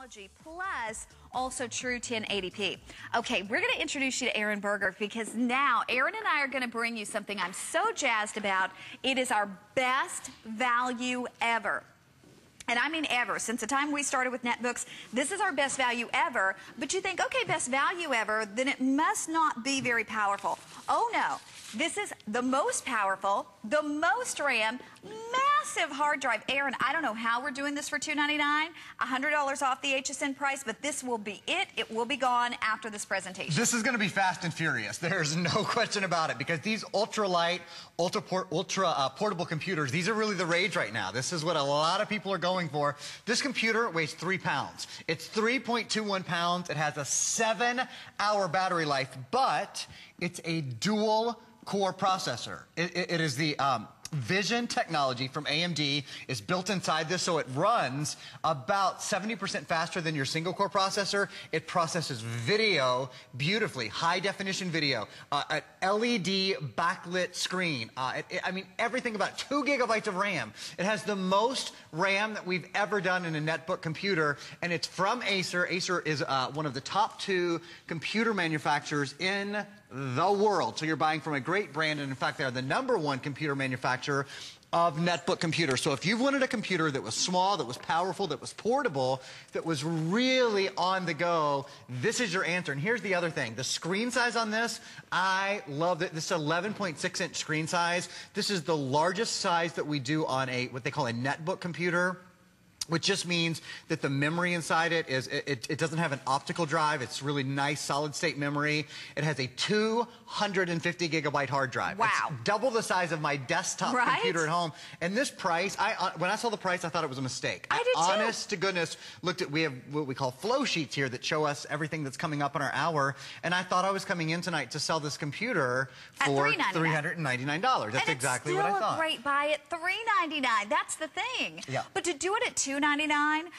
technology, plus also true 1080p. Okay, we're going to introduce you to Aaron Berger because now Aaron and I are going to bring you something I'm so jazzed about. It is our best value ever. And I mean ever. Since the time we started with netbooks, this is our best value ever. But you think, okay, best value ever, then it must not be very powerful. Oh no, this is the most powerful, the most RAM, massive hard drive. Aaron, I don't know how we're doing this for $299, $100 off the HSN price, but this will be it. It will be gone after this presentation. This is going to be fast and furious. There's no question about it, because these ultra-light, ultra portable computers, these are really the rage right now. This is what a lot of people are going for. This computer weighs 3 pounds. It's 3.21 pounds. It has a 7-hour battery life, but it's a dual core processor. It is the Vision technology from AMD is built inside this, so it runs about 70% faster than your single core processor. It processes video beautifully, high definition video, an LED backlit screen. I mean, everything about 2 gigabytes of RAM. It has the most RAM that we've ever done in a netbook computer, and it's from Acer. Acer is one of the top 2 computer manufacturers in the world. So you're buying from a great brand, and in fact, they're the #1 computer manufacturer of netbook computers. So if you've wanted a computer that was small, that was powerful, that was portable, that was really on the go, this is your answer. And here's the other thing. The screen size on this, I love it. This is 11.6 inch screen size. This is the largest size that we do on a, what they call a netbook computer, which just means that the memory inside it is, it doesn't have an optical drive. It's really nice solid state memory. It has a 250 gigabyte hard drive. Wow. It's double the size of my desktop computer at home. And this price, when I saw the price, I thought it was a mistake. I did too. Honest to goodness, we have what we call flow sheets here that show us everything that's coming up in our hour. And I thought I was coming in tonight to sell this computer for $399. That's exactly what I thought. It's still a great buy at $399. That's the thing. Yeah. But to do it at $299,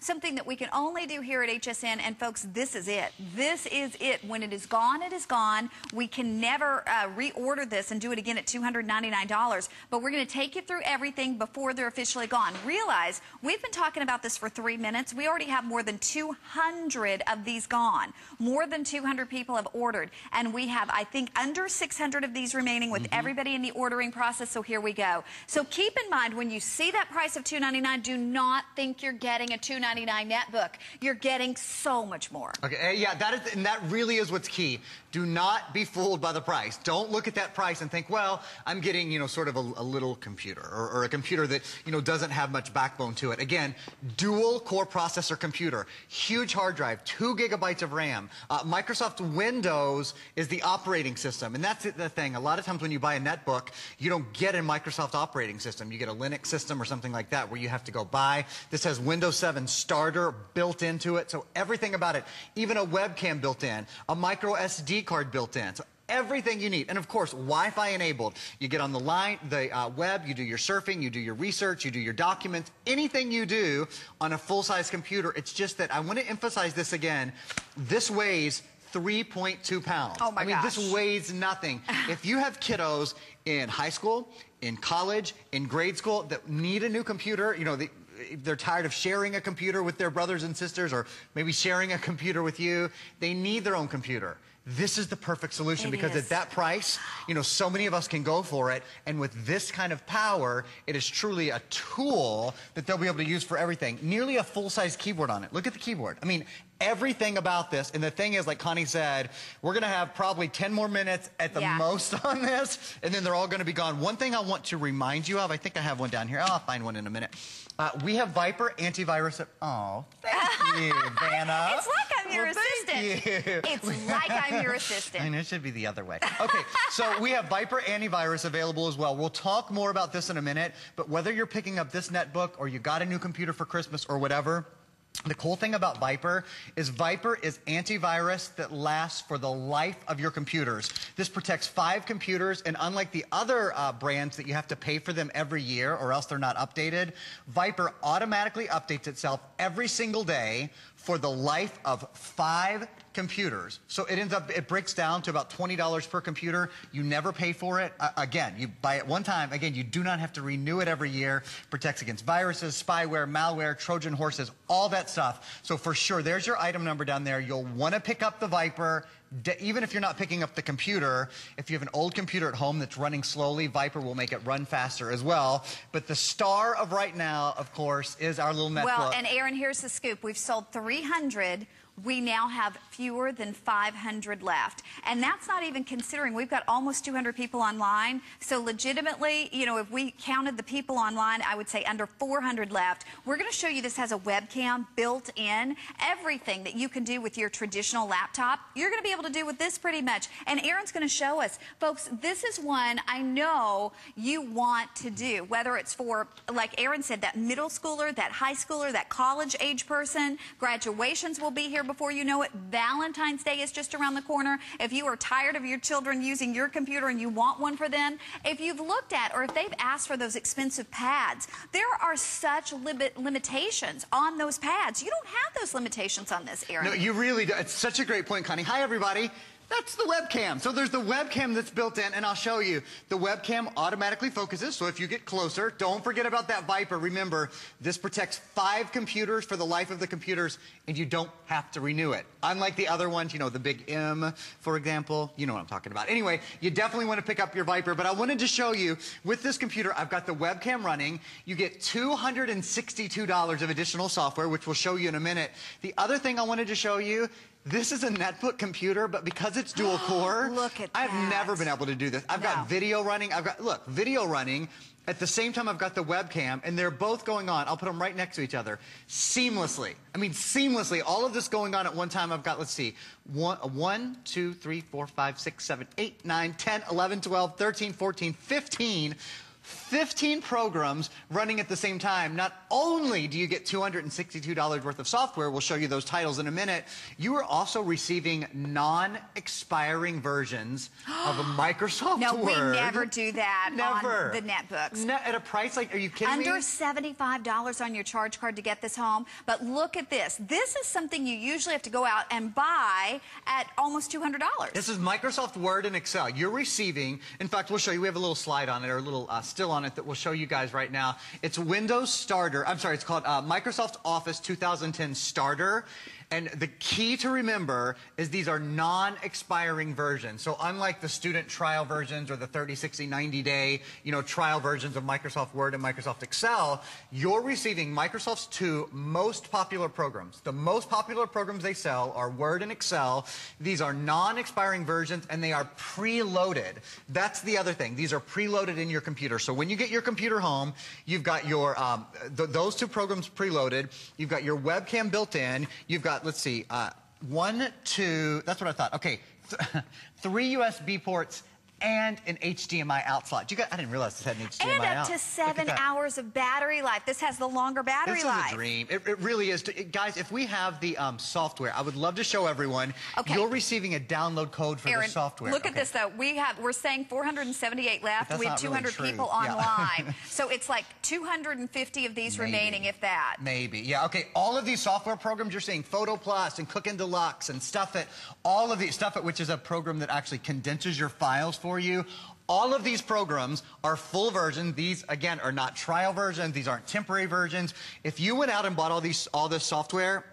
something that we can only do here at HSN, and folks, this is it. This is it. When it is gone, it is gone. We can never reorder this and do it again at $299, but we're going to take you through everything before they're officially gone. Realize, we've been talking about this for 3 minutes. We already have more than 200 of these gone. More than 200 people have ordered, and we have, I think, under 600 of these remaining with everybody in the ordering process, so here we go. So keep in mind, when you see that price of $299, do not think you're getting a $299 netbook. You're getting so much more. Okay, yeah, that really is what's key. Do not be fooled by the price. Don't look at that price and think, well, I'm getting, you know, sort of a little computer or a computer that, you know, doesn't have much backbone to it. Again, dual core processor computer, huge hard drive, 2 gigabytes of RAM. Microsoft Windows is the operating system, and that's the thing. A lot of times when you buy a netbook, you don't get a Microsoft operating system. You get a Linux system or something like that where you have to go buy. This has Windows 7 Starter built into it, so everything about it, even a webcam built in, a micro SD card built in, so everything you need. And of course, Wi-Fi enabled. You get on the line, the web, you do your surfing, you do your research, you do your documents, anything you do on a full-size computer. It's just that I want to emphasize this again. This weighs 3.2 pounds. Oh my gosh. This weighs nothing. If you have kiddos in high school, in college, in grade school that need a new computer, you know, they're tired of sharing a computer with their brothers and sisters, or maybe sharing a computer with you. They need their own computer. This is the perfect solution, because at that price, you know, so many of us can go for it. And with this kind of power, it is truly a tool that they'll be able to use for everything. Nearly a full-size keyboard on it. Look at the keyboard. I mean, everything about this. And the thing is, like Connie said, we're going to have probably 10 more minutes at the most on this, and then they're all going to be gone. One thing I want to remind you of, I think I have one down here. I'll find one in a minute. We have Vipre Antivirus. Oh, thank you, Vanna. It's like I'm your assistant. Thank you. It's like I'm your assistant. I know, it should be the other way. Okay, so we have Vipre Antivirus available as well. We'll talk more about this in a minute, but whether you're picking up this netbook or you got a new computer for Christmas or whatever, the cool thing about Vipre is antivirus that lasts for the life of your computers. This protects 5 computers, and unlike the other brands that you have to pay for them every year or else they're not updated, Vipre automatically updates itself every single day for the life of 5 computers. So it breaks down to about $20 per computer. You never pay for it. Again, you buy it one time. Again, you do not have to renew it every year. Protects against viruses, spyware, malware, Trojan horses, all that that stuff. So for sure, there's your item number down there. You'll want to pick up the Vipre. Even if you're not picking up the computer, if you have an old computer at home that's running slowly, Vipre will make it run faster as well. But the star of right now, of course, is our little netbook. Well, and Aaron, here's the scoop. We've sold 300. We now have fewer than 500 left. And that's not even considering we've got almost 200 people online. So legitimately, you know, if we counted the people online, I would say under 400 left. We're going to show you this has a webcam built in. Everything that you can do with your traditional laptop, you're going to be able to do with this pretty much. And Aaron's going to show us. Folks, this is one I know you want to do, whether it's for, like Aaron said, that middle schooler, that high schooler, that college age person. Graduations will be here before you know it. Valentine's Day is just around the corner. If you are tired of your children using your computer and you want one for them, if you've looked at or if they've asked for those expensive pads, there are such limitations on those pads. You don't have those limitations on this, Aaron. No, you really do. It's such a great point, Connie. Hi, everybody. That's the webcam. So there's the webcam that's built in, and I'll show you. The webcam automatically focuses, so if you get closer, don't forget about that Vipre. Remember, this protects 5 computers for the life of the computers, and you don't have to renew it. Unlike the other ones, you know, the big M, for example. You know what I'm talking about. Anyway, you definitely want to pick up your Vipre, but I wanted to show you, with this computer, I've got the webcam running. You get $262 of additional software, which we'll show you in a minute. The other thing I wanted to show you, this is a netbook computer, but because it's dual core, look at I've that. never been able to do this. I've got video running. Look, video running. At the same time, I've got the webcam, and they're both going on. I'll put them right next to each other seamlessly. I mean, seamlessly. All of this going on at one time. I've got, let's see, 1, 2, 3, 4, 5, 6, 7, 8, 9, 10, 11, 12, 13, 14, 15 programs running at the same time. Not only do you get $262 worth of software, we'll show you those titles in a minute, you are also receiving non-expiring versions of a Microsoft No, Word. we never do that Never. on the netbooks. At a price like, are you kidding me? Under $75 on your charge card to get this home. But look at this. This is something you usually have to go out and buy at almost $200. This is Microsoft Word and Excel. You're receiving, in fact, we'll show you, we have a little slide on it, or a little still on it that we'll show you guys right now. It's Windows Starter. I'm sorry, it's called Microsoft Office 2010 Starter. And the key to remember is these are non-expiring versions. So unlike the student trial versions or the 30, 60, 90-day, trial versions of Microsoft Word and Microsoft Excel, you're receiving Microsoft's 2 most popular programs. The most popular programs they sell are Word and Excel. These are non-expiring versions, and they are preloaded. That's the other thing. These are preloaded in your computer. So when you get your computer home, you've got your those 2 programs preloaded. You've got your webcam built in. You've got, let's see, 1, 2, that's what I thought. Okay, 3 USB ports and an HDMI out slot. I didn't realize this had an HDMI out. And up to 7 hours of battery life. This has the longer battery life. This is a dream. It really is. Guys, if we have the software, I would love to show everyone. Okay. You're receiving a download code for Aaron, the software. Look at this, though. We're saying 478 left. We have 200 people online. So it's like 250 of these remaining, if that. Maybe. Yeah, okay. All of these software programs you're seeing, Photo Plus and Cookin' Deluxe and Stuff It, all of these, Stuff It, which is a program that actually condenses your files for you. All of these programs are full versions. These, again, are not trial versions. These aren't temporary versions. If you went out and bought all this software,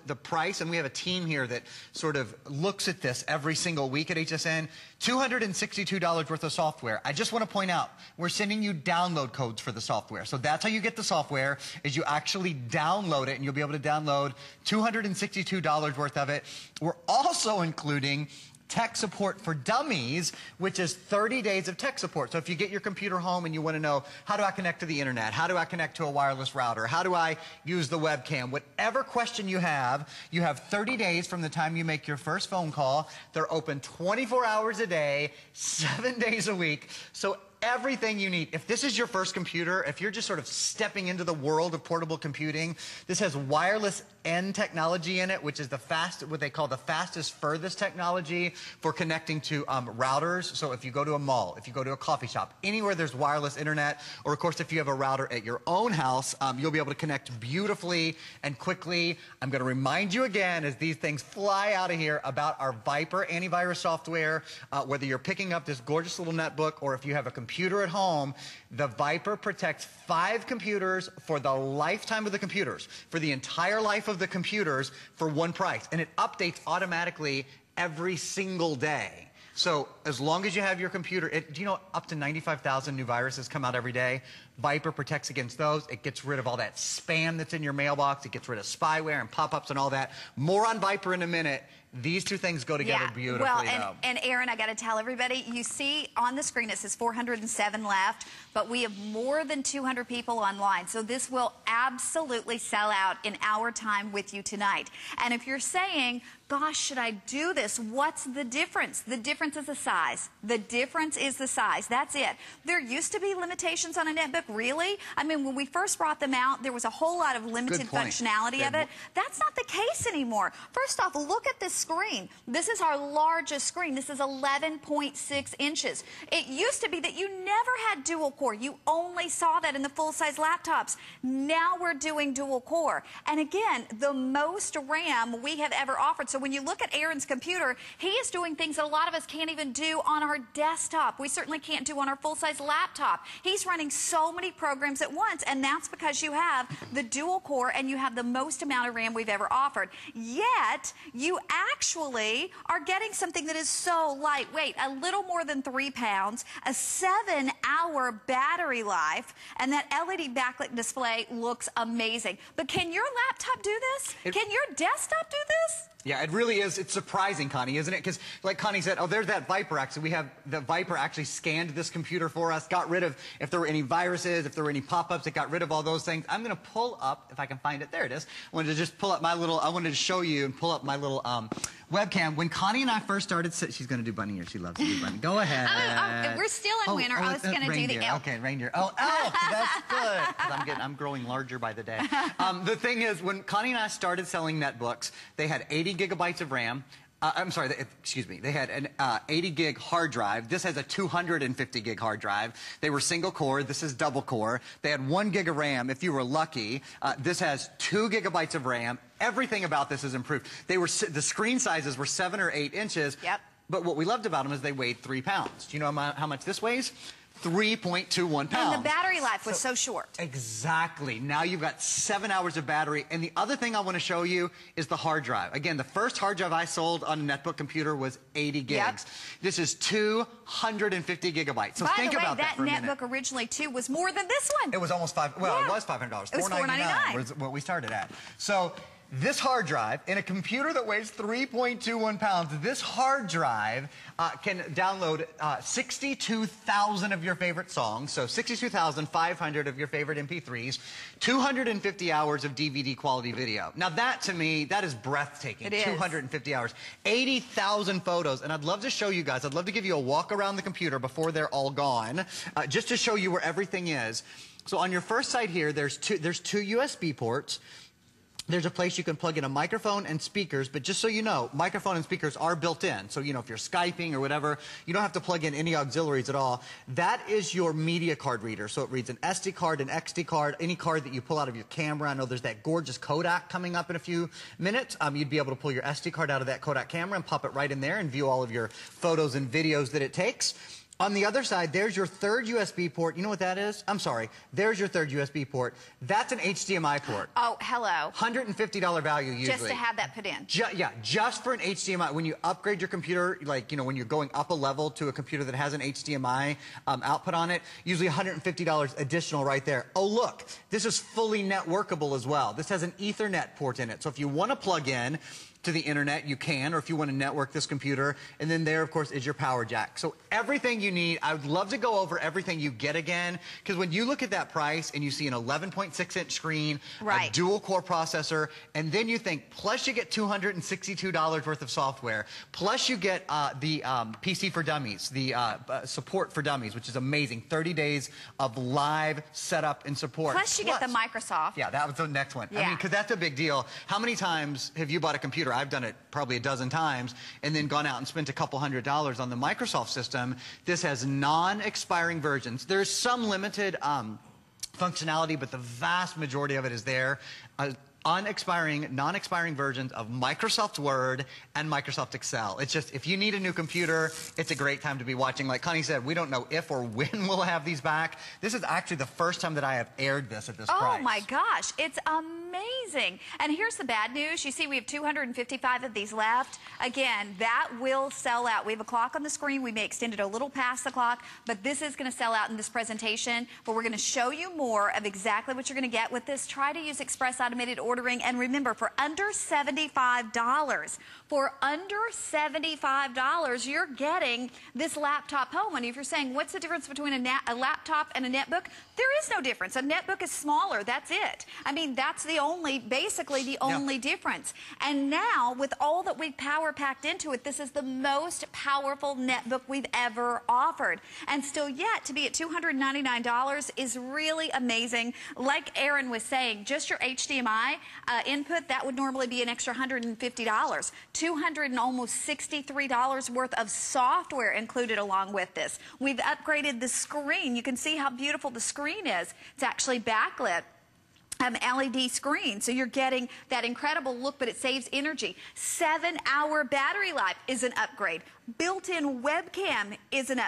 the price, and we have a team here that sort of looks at this every single week at HSN, $262 worth of software. I just want to point out, we're sending you download codes for the software. So that's how you get the software, is you actually download it, and you'll be able to download $262 worth of it. We're also including tech support for dummies, which is 30 days of tech support. So if you get your computer home and you want to know, how do I connect to the internet? How do I connect to a wireless router? How do I use the webcam? Whatever question you have 30 days from the time you make your first phone call. They're open 24 hours a day, 7 days a week. So everything you need. If this is your first computer, if you're just sort of stepping into the world of portable computing, this has wireless N technology in it, which is what they call the fastest, furthest technology for connecting to routers. So if you go to a mall, if you go to a coffee shop, anywhere there's wireless internet, or of course if you have a router at your own house, you'll be able to connect beautifully and quickly. I'm going to remind you again, as these things fly out of here, about our Vipre Antivirus software. Whether you're picking up this gorgeous little netbook, or if you have a computer computer at home, the Vipre protects 5 computers for the lifetime of the computers, for the entire life of the computers for one price. And it updates automatically every single day. So as long as you have your computer, do you know up to 95,000 new viruses come out every day? Vipre protects against those. It gets rid of all that spam that's in your mailbox. It gets rid of spyware and pop-ups and all that. More on Vipre in a minute. These two things go together beautifully. Well, and Aaron, I got to tell everybody, you see on the screen it says 407 left, but we have more than 200 people online. So this will absolutely sell out in our time with you tonight. And if you're saying, gosh, should I do this? What's the difference? The difference is the size. The difference is the size. That's it. There used to be limitations on a netbook, really. I mean, when we first brought them out, there was a whole lot of limited functionality of it. That's not the case anymore. First off, look at this screen. This is our largest screen. This is 11.6 inches. It used to be that you never had dual core. You only saw that in the full-size laptops. Now we're doing dual core. And again, the most RAM we have ever offered. So when you look at Aaron's computer, he is doing things that a lot of us can't even do on our desktop. We certainly can't do on our full-size laptop. He's running so many programs at once, and that's because you have the dual core and you have the most amount of RAM we've ever offered. Yet, you actually are getting something that is so lightweight, a little more than 3 pounds, a 7-hour battery life, and that LED backlit display looks amazing. But can your laptop do this? Can your desktop do this? Yeah, it really is. It's surprising, Connie, isn't it? Because like Connie said, oh, there's that Vipre. Actually, we have the Vipre actually scanned this computer for us, got rid of if there were any viruses, if there were any pop-ups, it got rid of all those things. I'm going to pull up, if I can find it. There it is. I wanted to just pull up my little, I wanted to show you and pull up my little webcam. When Connie and I first started, she's going to do bunny ears. She loves to do bunny. Go ahead. We're still in winter. I was going to do the elf. Okay, reindeer. Oh, elf. That's good. Because I'm growing larger by the day. The thing is, when Connie and I started selling netbooks, they had 80 gigabytes of RAM. I'm sorry, excuse me. They had an 80 gig hard drive. This has a 250 gig hard drive. They were single core. This is double core. They had 1 gig of RAM if you were lucky. This has 2 gigabytes of RAM. Everything about this is improved. They were the screen sizes were 7 or 8 inches. Yep. But what we loved about them is they weighed 3 pounds. Do you know how much this weighs? 3.21 pounds. And the battery life was so short. Exactly. Now you've got 7 hours of battery. And the other thing I want to show you is the hard drive. Again, the first hard drive I sold on a netbook computer was 80 gigs. Yep. This is 250 gigabytes. So think about that for a minute. By the way, that netbook originally, too, was more than this one. It was almost it was $500. It was $499. Was what we started at. So this hard drive, in a computer that weighs 3.21 pounds, this hard drive can download 62,000 of your favorite songs, so 62,500 of your favorite MP3s, 250 hours of DVD quality video. Now that, to me, that is breathtaking. It is. 250 hours. 80,000 photos, and I'd love to show you guys, I'd love to give you a walk around the computer before they're all gone, just to show you where everything is. So on your first side here, there's two USB ports. There's a place you can plug in a microphone and speakers, but just so you know, microphone and speakers are built in. So, you know, if you're Skyping or whatever, you don't have to plug in any auxiliaries at all. That is your media card reader. So it reads an SD card, an XD card, any card that you pull out of your camera. I know there's that gorgeous Kodak coming up in a few minutes. You'd be able to pull your SD card out of that Kodak camera and pop it right in there and view all of your photos and videos that it takes. On the other side, there's your third USB port. You know what that is? I'm sorry. There's your third USB port. That's an HDMI port. Oh, hello. $150 value usually. Just to have that put in. Yeah, just for an HDMI. When you upgrade your computer, like, you know, when you're going up a level to a computer that has an HDMI output on it, usually $150 additional right there. Oh, look, this is fully networkable as well. This has an Ethernet port in it. So if you want to plug in to the internet, you can, or if you want to network this computer. And then there, of course, is your power jack. So everything you need. I would love to go over everything you get again, because when you look at that price and you see an 11.6-inch screen, a dual-core processor, and then you think, plus you get $262 worth of software, plus you get the PC for Dummies, the support for Dummies, which is amazing. 30 days of live setup and support. Plus you get the Microsoft. Yeah, that was the next one. Yeah. I mean, because that's a big deal. How many times have you bought a computer? I've done it probably a dozen times, and then gone out and spent a couple $100s on the Microsoft system. This has non-expiring versions. There's some limited functionality, but the vast majority of it is there. non-expiring versions of Microsoft Word and Microsoft Excel. It's just, if you need a new computer, it's a great time to be watching. Like Connie said, we don't know if or when we'll have these back. This is actually the first time that I have aired this at this price. Oh my gosh, it's amazing. And here's the bad news. You see we have 255 of these left. Again, that will sell out. We have a clock on the screen. We may extend it a little past the clock, but this is going to sell out in this presentation. But we're going to show you more of exactly what you're going to get with this. Try to use Express Automated Ordering. And remember, for under $75, you're getting this laptop home. And if you're saying, what's the difference between a laptop and a netbook? There is no difference. A netbook is smaller. That's it. I mean, that's basically the only difference. And now, with all that we've power packed into it, this is the most powerful netbook we've ever offered. And still yet, to be at $299 is really amazing. Like Aaron was saying, just your HDMI input, that would normally be an extra $150. $263 worth of software included along with this. We've upgraded the screen. You can see how beautiful the screen is. It's actually backlit. LED screen, so you're getting that incredible look, but it saves energy. 7-hour battery life is an upgrade. Built-in webcam is an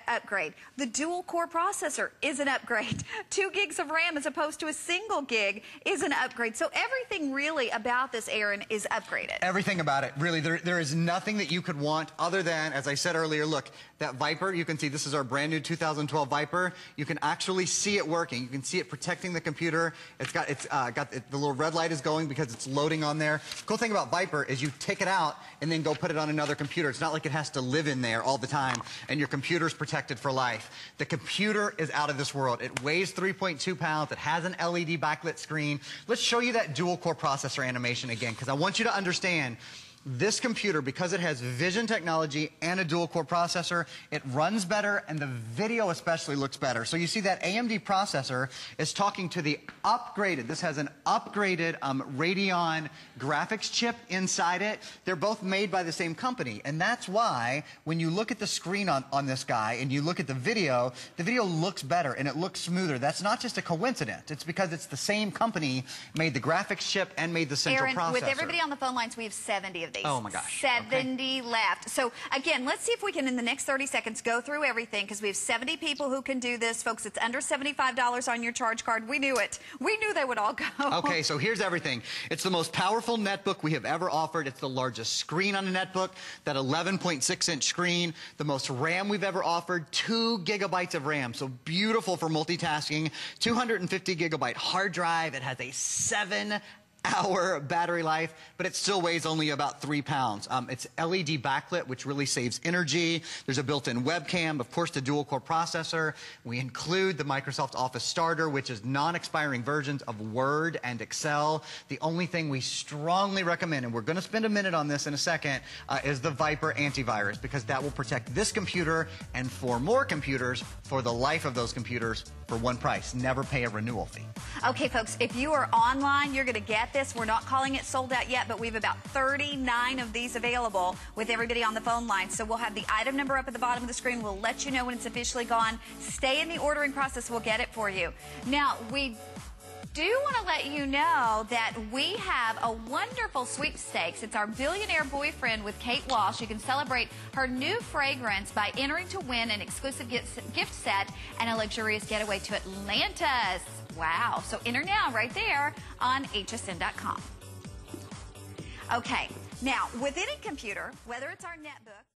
upgrade. The dual-core processor is an upgrade. 2 gigs of RAM as opposed to a single gig is an upgrade. So everything really about this, Aaron, is upgraded. Everything about it. Really, there is nothing that you could want other than, as I said earlier, look, that Vipre, you can see this is our brand new 2012 Vipre. You can actually see it working. You can see it protecting the computer. It's got the little red light is going because it's loading on there. Cool thing about Vipre is you take it out and then go put it on another computer. It's not like it has to live in there all the time, and your computer's protected for life. The computer is out of this world. It weighs 3.2 pounds. It has an LED backlit screen. Let's show you that dual-core processor animation again, because I want you to understand this computer, because it has vision technology and a dual-core processor, it runs better, and the video especially looks better. So you see that AMD processor is talking to the upgraded, this has an upgraded Radeon graphics chip inside it. They're both made by the same company, and that's why when you look at the screen on this guy and you look at the video looks better and it looks smoother. That's not just a coincidence. It's because it's the same company made the graphics chip and made the central Aaron, processor. with everybody on the phone lines, we have 70 of these. Oh my gosh. 70 left. So again, let's see if we can in the next 30 seconds go through everything, because we have 70 people who can do this. Folks, it's under $75 on your charge card. We knew it. We knew they would all go. Okay, so here's everything. It's the most powerful netbook we have ever offered. It's the largest screen on a netbook, that 11.6-inch screen, the most RAM we've ever offered, 2 gigabytes of RAM. So beautiful for multitasking. 250 gigabyte hard drive. It has a 7-hour battery life, but it still weighs only about 3 pounds. It's LED backlit, which really saves energy. There's a built-in webcam, of course, the dual-core processor. We include the Microsoft Office Starter, which is non-expiring versions of Word and Excel. The only thing we strongly recommend, and we're going to spend a minute on this in a second, is the Vipre Antivirus, because that will protect this computer and 4 more computers for the life of those computers for one price. Never pay a renewal fee. Okay, folks, if you are online, you're going to get this. We're not calling it sold out yet, but we have about 39 of these available with everybody on the phone line. So we'll have the item number up at the bottom of the screen. We'll let you know when it's officially gone. Stay in the ordering process. We'll get it for you. Now, we do want to let you know that we have a wonderful sweepstakes. It's our Billionaire Boyfriend with Kate Walsh. You can celebrate her new fragrance by entering to win an exclusive gift set and a luxurious getaway to Atlantis. Wow. So enter now right there on hsn.com. Okay. Now, with any computer, whether it's our netbook,